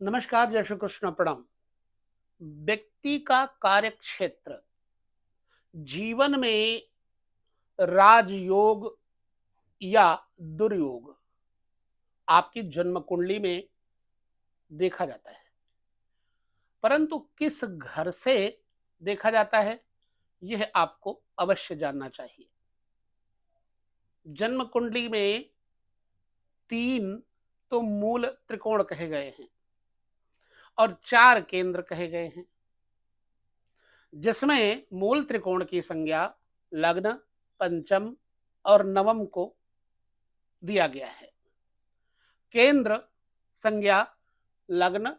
नमस्कार, जय श्री कृष्ण, प्रणाम। व्यक्ति का कार्य क्षेत्र जीवन में राजयोग या दुर्योग आपकी जन्म कुंडली में देखा जाता है, परंतु किस घर से देखा जाता है यह आपको अवश्य जानना चाहिए। जन्म कुंडली में तीन तो मूल त्रिकोण कहे गए हैं और चार केंद्र कहे गए हैं, जिसमें मूल त्रिकोण की संज्ञा लग्न, पंचम और नवम को दिया गया है। केंद्र संज्ञा लग्न,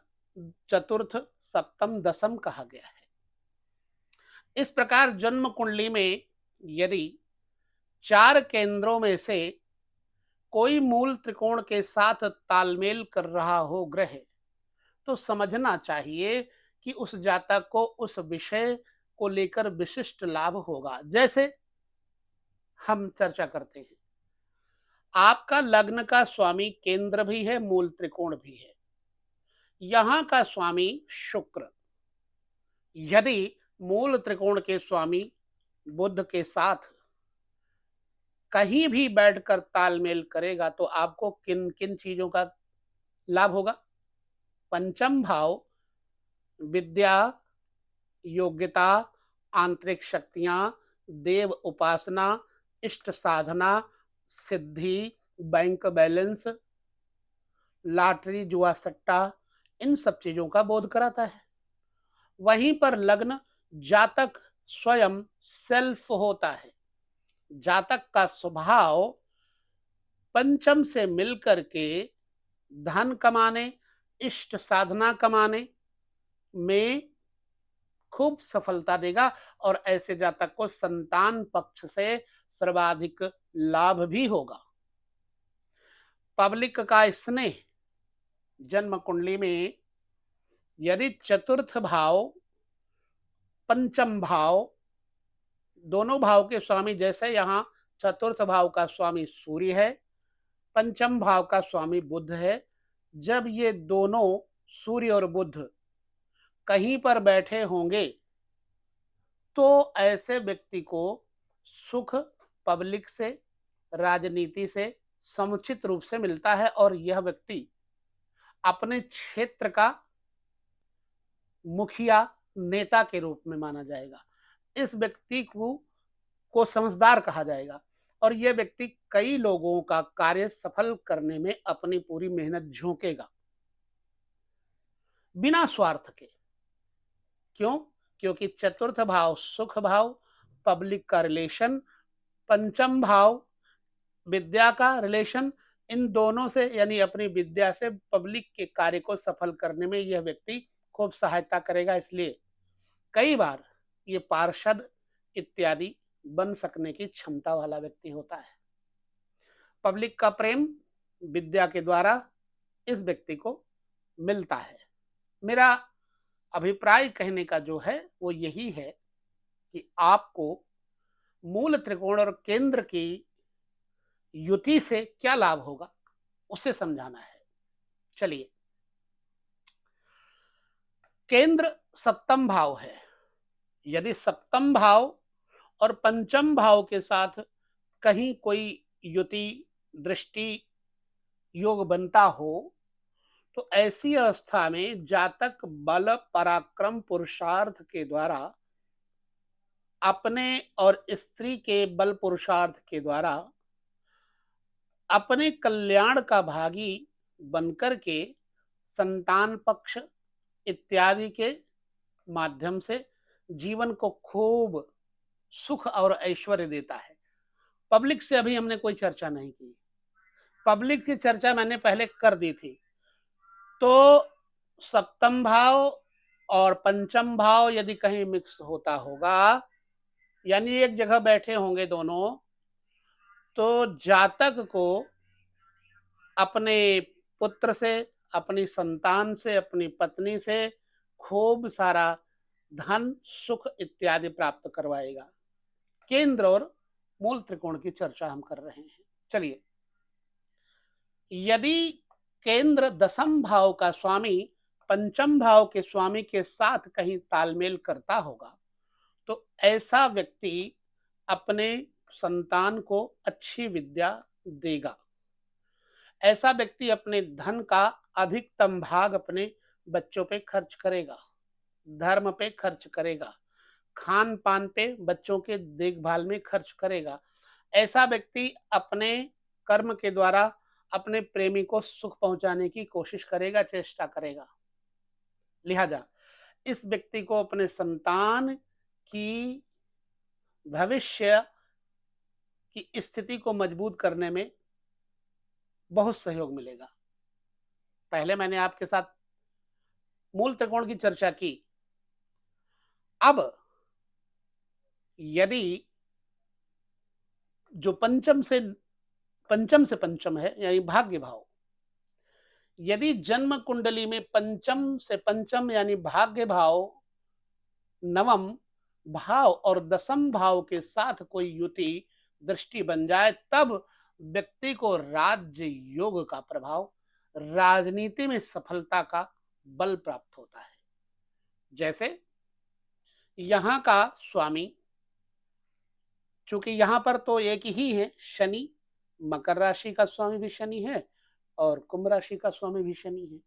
चतुर्थ, सप्तम, दसम कहा गया है। इस प्रकार जन्म कुंडली में यदि चार केंद्रों में से कोई मूल त्रिकोण के साथ तालमेल कर रहा हो ग्रह, तो समझना चाहिए कि उस जातक को उस विषय को लेकर विशिष्ट लाभ होगा। जैसे हम चर्चा करते हैं, आपका लग्न का स्वामी केंद्र भी है, मूल त्रिकोण भी है। यहां का स्वामी शुक्र यदि मूल त्रिकोण के स्वामी बुध के साथ कहीं भी बैठकर तालमेल करेगा तो आपको किन किन चीजों का लाभ होगा। पंचम भाव विद्या, योग्यता, आंतरिक शक्तियां, देव उपासना, इष्ट साधना, सिद्धि, बैंक बैलेंस, लॉटरी, जुआ सट्टा, इन सब चीजों का बोध कराता है। वहीं पर लग्न जातक स्वयं सेल्फ होता है। जातक का स्वभाव पंचम से मिलकर के धन कमाने, इष्ट साधना कमाने में खूब सफलता देगा और ऐसे जातक को संतान पक्ष से सर्वाधिक लाभ भी होगा। पब्लिक का स्नेह जन्म कुंडली में यदि चतुर्थ भाव, पंचम भाव, दोनों भाव के स्वामी, जैसे यहाँ चतुर्थ भाव का स्वामी सूर्य है, पंचम भाव का स्वामी बुध है, जब ये दोनों सूर्य और बुध कहीं पर बैठे होंगे तो ऐसे व्यक्ति को सुख पब्लिक से, राजनीति से समुचित रूप से मिलता है और यह व्यक्ति अपने क्षेत्र का मुखिया, नेता के रूप में माना जाएगा। इस व्यक्ति को समझदार कहा जाएगा और यह व्यक्ति कई लोगों का कार्य सफल करने में अपनी पूरी मेहनत झोंकेगा बिना स्वार्थ के। क्यों? क्योंकि चतुर्थ भाव सुख भाव, पब्लिक का रिलेशन, पंचम भाव विद्या का रिलेशन, इन दोनों से यानी अपनी विद्या से पब्लिक के कार्य को सफल करने में यह व्यक्ति खूब सहायता करेगा। इसलिए कई बार ये पार्षद इत्यादि बन सकने की क्षमता वाला व्यक्ति होता है। पब्लिक का प्रेम विद्या के द्वारा इस व्यक्ति को मिलता है। मेरा अभिप्राय कहने का जो है वो यही है कि आपको मूल त्रिकोण और केंद्र की युति से क्या लाभ होगा उसे समझाना है। चलिए, केंद्र सप्तम भाव है। यदि सप्तम भाव और पंचम भाव के साथ कहीं कोई युति, दृष्टि, योग बनता हो तो ऐसी अवस्था में जातक बल, पराक्रम, पुरुषार्थ के द्वारा, अपने और स्त्री के बल पुरुषार्थ के द्वारा अपने कल्याण का भागी बनकर के संतान पक्ष इत्यादि के माध्यम से जीवन को खूब सुख और ऐश्वर्य देता है। पब्लिक से अभी हमने कोई चर्चा नहीं की। पब्लिक की चर्चा मैंने पहले कर दी थी। तो सप्तम भाव और पंचम भाव यदि कहीं मिक्स होता होगा, यानी एक जगह बैठे होंगे दोनों, तो जातक को अपने पुत्र से, अपनी संतान से, अपनी पत्नी से खूब सारा धन, सुख इत्यादि प्राप्त करवाएगा। केंद्र और मूल त्रिकोण की चर्चा हम कर रहे हैं। चलिए, यदि केंद्र दसम भाव का स्वामी पंचम भाव के स्वामी के साथ कहीं तालमेल करता होगा तो ऐसा व्यक्ति अपने संतान को अच्छी विद्या देगा। ऐसा व्यक्ति अपने धन का अधिकतम भाग अपने बच्चों पे खर्च करेगा, धर्म पे खर्च करेगा, खान पान पे, बच्चों के देखभाल में खर्च करेगा। ऐसा व्यक्ति अपने कर्म के द्वारा अपने प्रेमी को सुख पहुंचाने की कोशिश करेगा, चेष्टा करेगा। लिहाजा इस व्यक्ति को अपने संतान की भविष्य की स्थिति को मजबूत करने में बहुत सहयोग मिलेगा। पहले मैंने आपके साथ मूल त्रिकोण की चर्चा की। अब यदि जो पंचम से पंचम है यानी भाग्य भाव, यदि जन्म कुंडली में पंचम से पंचम यानी भाग्य भाव, नवम भाव और दसम भाव के साथ कोई युति दृष्टि बन जाए, तब व्यक्ति को राज्य योग का प्रभाव, राजनीति में सफलता का बल प्राप्त होता है। जैसे यहां का स्वामी, चूंकि यहां पर तो एक ही है शनि, मकर राशि का स्वामी भी शनि है और कुंभ राशि का स्वामी भी शनि है,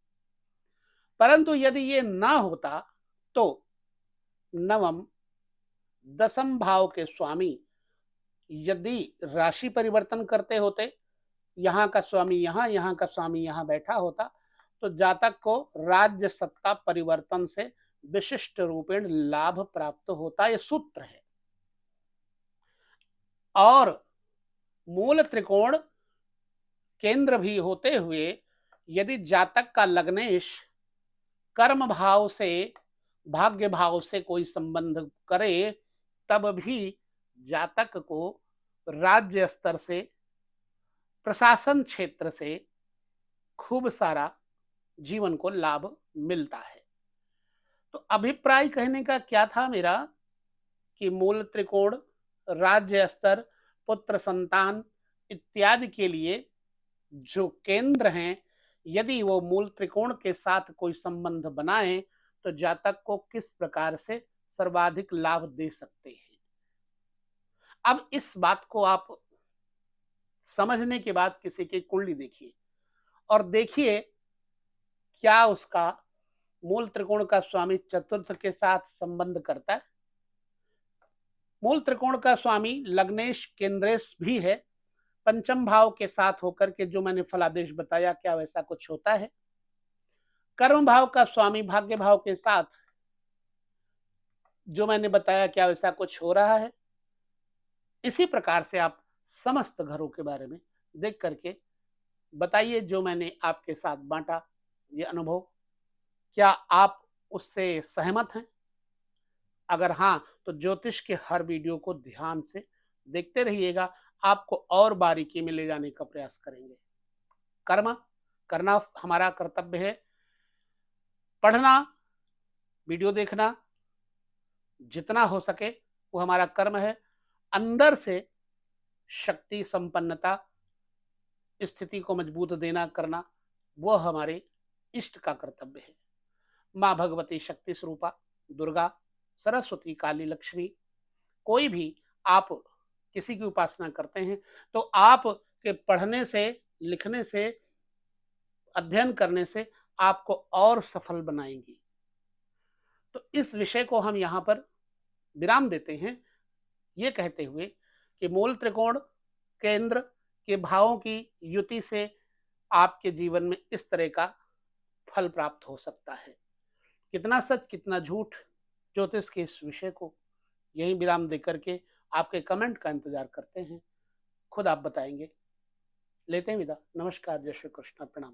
परंतु यदि ये ना होता तो नवम दसम भाव के स्वामी यदि राशि परिवर्तन करते होते, यहाँ का स्वामी यहाँ, यहाँ का स्वामी यहाँ बैठा होता, तो जातक को राज्य सत्ता परिवर्तन से विशिष्ट रूपेण लाभ प्राप्त होता। यह सूत्र है। और मूल त्रिकोण केंद्र भी होते हुए यदि जातक का लग्नेश कर्म भाव से, भाग्य भाव से कोई संबंध करे, तब भी जातक को राज्य स्तर से, प्रशासन क्षेत्र से खूब सारा जीवन को लाभ मिलता है। तो अभिप्राय कहने का क्या था मेरा कि मूल त्रिकोण, राज्य स्तर, पुत्र संतान इत्यादि के लिए जो केंद्र हैं, यदि वो मूल त्रिकोण के साथ कोई संबंध बनाए तो जातक को किस प्रकार से सर्वाधिक लाभ दे सकते हैं। अब इस बात को आप समझने के बाद किसी की कुंडली देखिए और देखिए क्या उसका मूल त्रिकोण का स्वामी चतुर्थ के साथ संबंध करता है। मूल त्रिकोण का स्वामी लग्नेश केंद्रेश भी है, पंचम भाव के साथ होकर के जो मैंने फलादेश बताया, क्या वैसा कुछ होता है। कर्म भाव का स्वामी भाग्य भाव के साथ जो मैंने बताया, क्या वैसा कुछ हो रहा है। इसी प्रकार से आप समस्त घरों के बारे में देख करके बताइए जो मैंने आपके साथ बांटा ये अनुभव, क्या आप उससे सहमत हैं? अगर हाँ, तो ज्योतिष के हर वीडियो को ध्यान से देखते रहिएगा, आपको और बारीकी में ले जाने का प्रयास करेंगे। कर्म करना हमारा कर्तव्य है, पढ़ना, वीडियो देखना जितना हो सके वो हमारा कर्म है। अंदर से शक्ति संपन्नता स्थिति को मजबूत देना करना वो हमारे इष्ट का कर्तव्य है। माँ भगवती शक्ति स्वरूपा, दुर्गा, सरस्वती, काली, लक्ष्मी, कोई भी आप किसी की उपासना करते हैं तो आप के पढ़ने से, लिखने से, अध्ययन करने से आपको और सफल बनाएंगी। तो इस विषय को हम यहाँ पर विराम देते हैं, ये कहते हुए कि मूल त्रिकोण केंद्र के भावों की युति से आपके जीवन में इस तरह का फल प्राप्त हो सकता है। कितना सच कितना झूठ, ज्योतिष के इस विषय को यही विराम देकर के आपके कमेंट का इंतजार करते हैं। खुद आप बताएंगे। लेते हैं विदा। नमस्कार, जय श्री कृष्ण, प्रणाम।